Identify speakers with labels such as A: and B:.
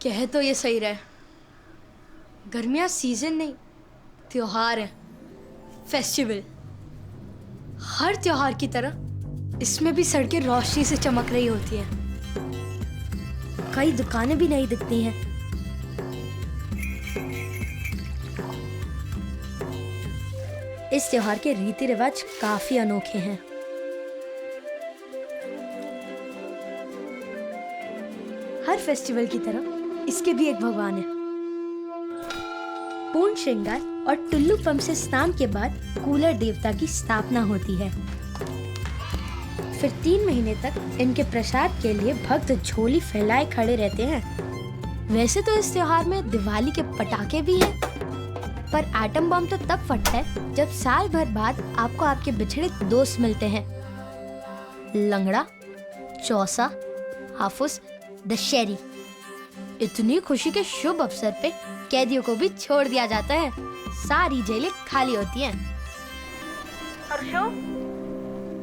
A: कह तो ये सही रहे, गर्मियाँ सीजन नहीं, त्योहार है, फेस्टिवल। हर त्योहार की तरह इसमें भी सड़कें रोशनी से चमक रही होती हैं। कई दुकानें भी नहीं दिखती हैं। इस त्योहार के रीति रिवाज काफी अनोखे हैं। हर फेस्टिवल की तरह इसके भी एक भगवान है। पूर्ण श्रृंगार और टुल्लू पंप से स्नान के बाद कूलर देवता की स्थापना होती है। फिर 3 महीने तक इनके प्रसाद के लिए भक्त झोली फैलाए खड़े रहते हैं। वैसे तो इस त्योहार में दिवाली के पटाखे भी हैं, पर एटम बम तो तब फटता है जब साल भर बाद आपको आपके बिछड़े दोस्त मिलते हैं। लंगड़ा, चौसा, हाफुस, दशहरी। इतनी खुशी के शुभ अवसर पे कैदियों को भी छोड़ दिया जाता है। सारी जेलें खाली होती हैं।
B: हर्षो,